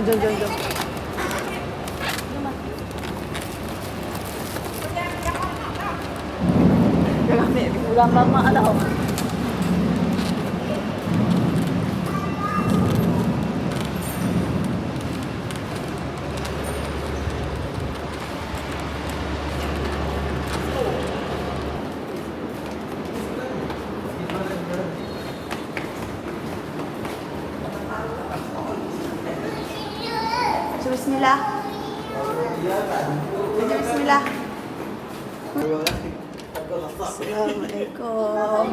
jom. Jangan ambil pulang lama tau. Bismillah. Bismillah. Assalamualaikum.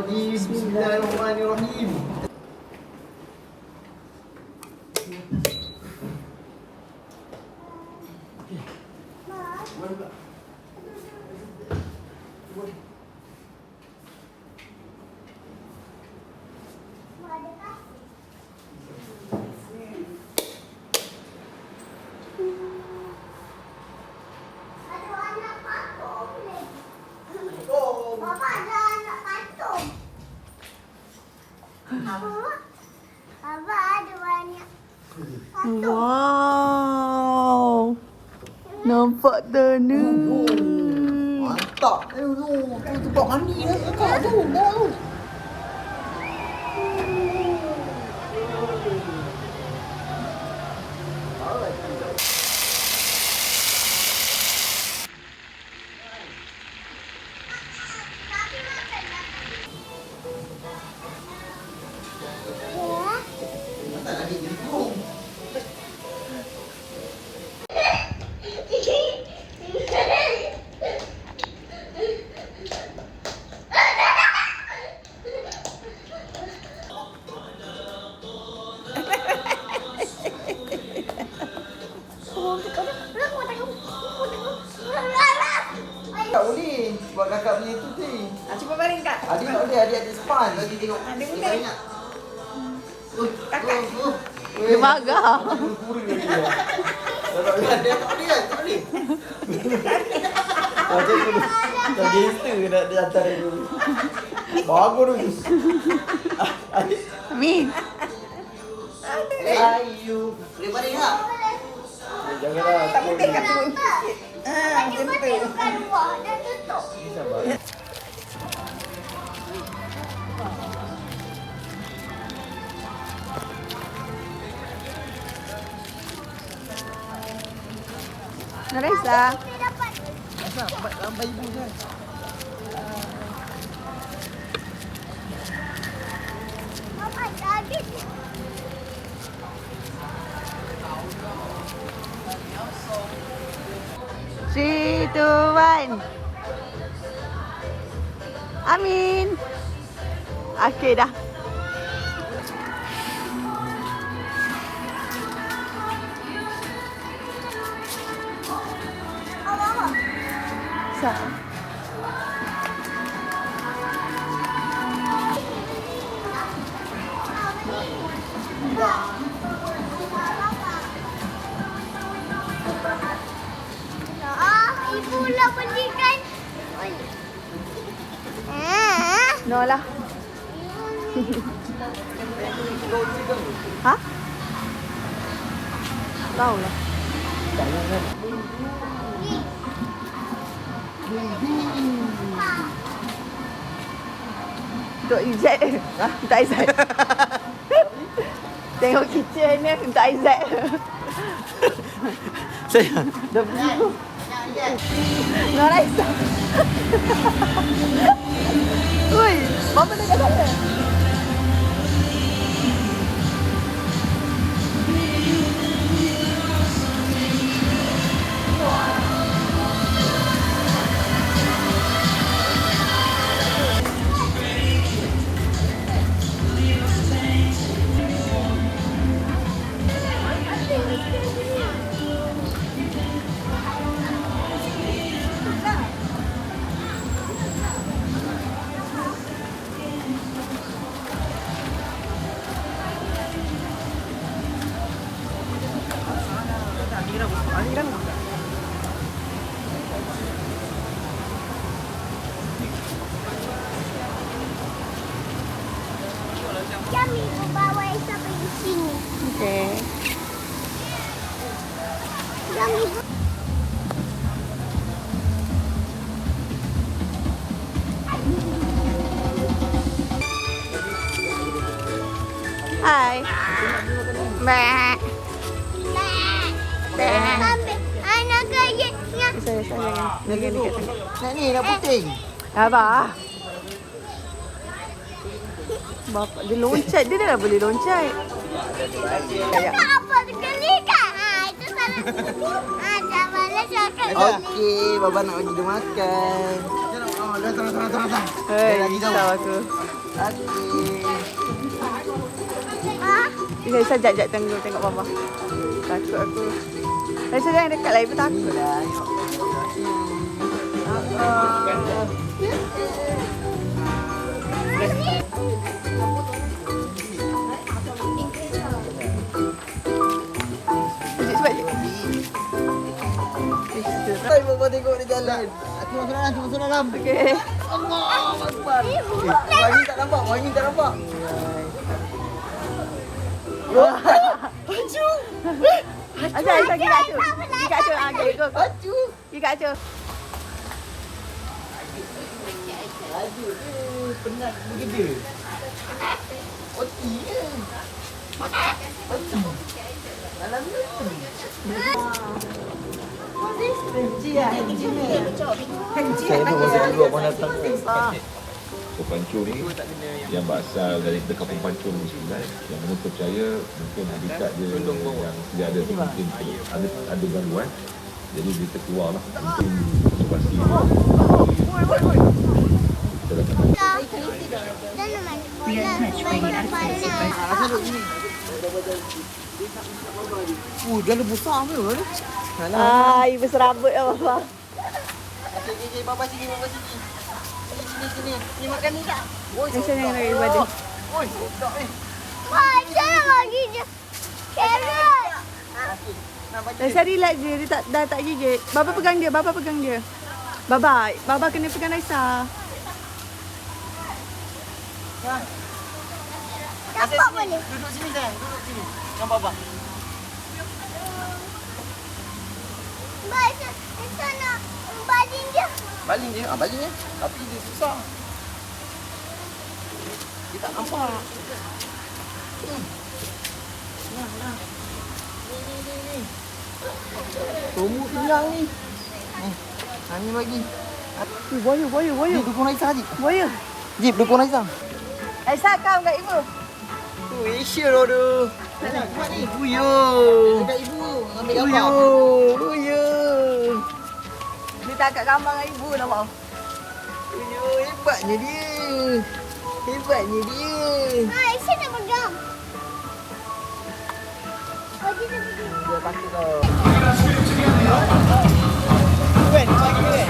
Bismillahirrahmanirrahim. Wow. Nampak dah ni. Mantap. Tu bawa mandi dah kakak tu. Bawa tu. Tak boleh. Sebab kakak punya tu tu. Cuba baring kak. Adik tak boleh. Adik ada span. Bagi tengok. Adik boleh. Banyak. Kakak. Dia marah. Pura-pura dia. Tak boleh kan? Tak boleh. Macam tu. Tak gangster nak hantar dia dulu. Bagus tu. Adik. Amin. Ayu. Boleh baring tak? Janganlah. Tak boleh kat turun sikit. Macam tu. Sabar. Narisa. Asal lambai ibu kan? Three, two, one. Amin. Okey dah. Sa. Ibu lah belikan. No lah. Ha? Tahu lah. Untuk Izzat. Tak Izzat. Tengok kitchen ni untuk Izzat. Sayang. Dah begitu. Narisa. Ui, mama dekat sana. Jom ibu bawa Esa pergi sini. Okay. Yang ibu. Hai. Mek. Ambil anak kaya. Saya jangan dekat tengok. Nak ni, nak puting. Abah. Bapak dia loncat, dia dah boleh loncat. Kayak Apa sekali kan? Itu salah. Tak boleh cakap. Okey, Baba nak bagi dia makan. Datang. hei, lagi jauh. risau aku. Okey. Saya sajak tengok Baba. Takut aku. Saya jangan dekat lah, ibu takut. Dah. Sebab je. Hai, Baba tengok dia jalan. Aku masuk dalam. Okey. Allah Akbar. Wangi tak nampak. Baju. Asal pergi kat tu. Pergi kat tu. Okey, go. Baju. Pergi kat tu. Baju penat bergeda. Oti ke? Oti. Dalam tu. Saya tu masa dulu abang datang Pancur ni yang berasal dari kampung Pancur ni sebenarnya yang mana percaya mungkin habitat dia yang dia ada tu mungkin ada gangguan jadi dia terkeluar lah mungkin observasi Dia ada besar ke? Ibu serabut lah Baba. Okey, Baba sini. Sini. Ni makan ni tak? Macam yang lagi badan. Oi, sedap ni. Wah, jangan lagi je. Carrot. Saya relax je, dia dah tak gigit. Baba pegang dia. Baba kena pegang Raisa. Dapat boleh. Duduk sini sayang, duduk sini. Dengan Baba. Baik, sana baling dia. Baling dia. Tapi dia susah. Dia tak nampak. Nah. Ni. Tumbuh kenyang ni. Ni bagi. Buaya. Dukung Raisa, Jip. Buaya. Jip, dukung Raisa. Raisa kau kat ibu. Asia tu. Buat ni. Buyo. Dekat ibu. Ambil gambar. Buyo. Dia tak kat gambar dengan ibu nampak. Buyo, hebatnya dia. Aisyah nak pegang. Oh, dia nak pegang. Dia takut tau. Wen, pagi Wen.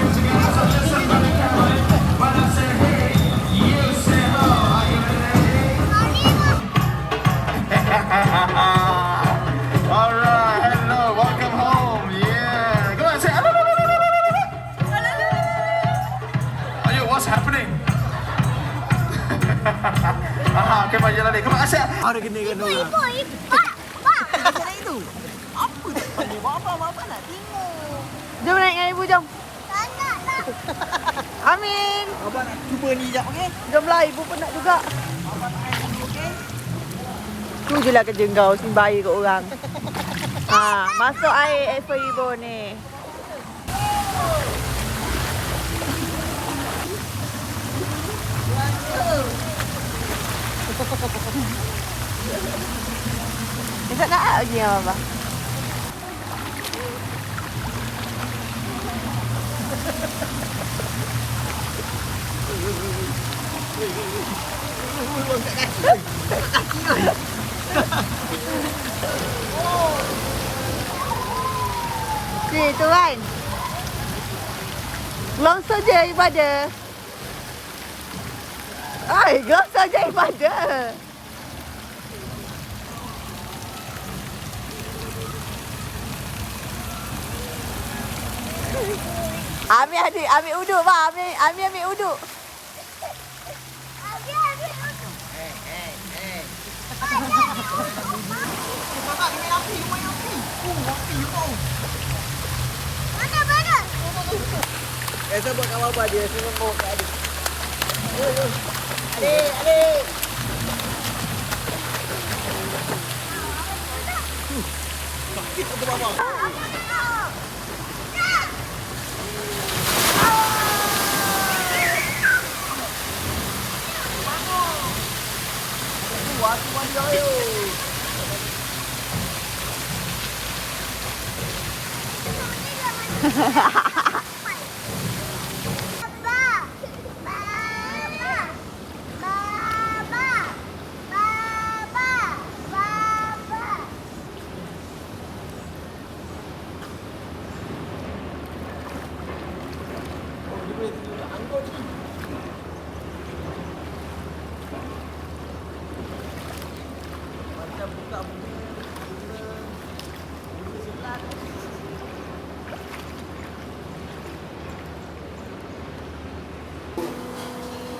All right, hello, welcome home. Yeah. Go on, say hello. Ayo, what's happening? Okay, baju lari. Come on, asyik. Ada kena orang. Pak. Macam itu. Apa tak pandai? Bapa nak tengok. Jom naik dengan ibu, jom. Tak nak lah. Amin. Abang nak cuba ni sekejap, okey? Jomlah, ibu pun nak juga. Abang nak main ni, okey? Tu je lah kerja kau, simpan air kat orang. Masuk air for ibu ni. Esok nak lagi yang apa? Tu kan. Longsor je ibadah. Longsor je ibadah. Ambil uduk bah. Ambil uduk. Bapak kena api, main api. Api you tahu. Saya buat kat bawah dia, saya bawa kat adik. Adik. Sakit tu bawah. Waktu mandi ayo.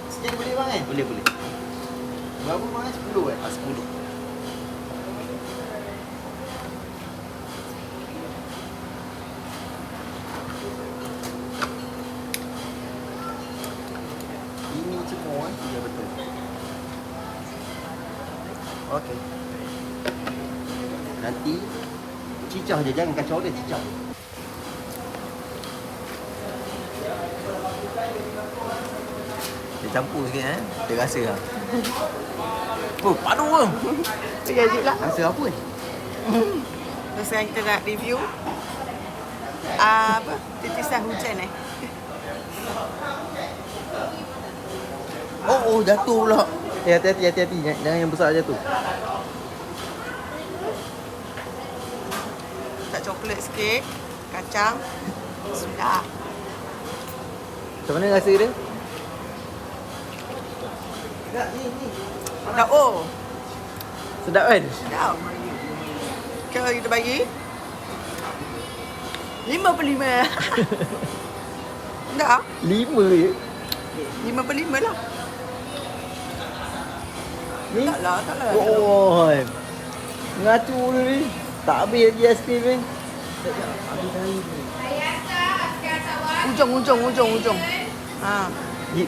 Sikit boleh bang kan? Boleh. Berapa bang? 10 kan? 10. Ini semua ya betul. Okey. Nanti cicah je, jangan kacau dia, cicah. Dia campur sikit dia rasa lah. Oh, padu ke? Terkejut lah. Rasa apa ni? Sekarang kita nak review apa? Titisan hujan Oh, jatuh pula. Hati-hati. Jangan yang besar jatuh. Tak coklat sikit. Kacang. Sudah. Macam mana rasa dia? Tak, ni. Dah Sedap kan? sedap. Kalau kita bagi 5/5. Tak? 5 je. 5/5 lah. Ni? Tak lah. Oh, ngacu dia ni. Tak habis lagi aiskrim ni. Ujung. Ha. Ni.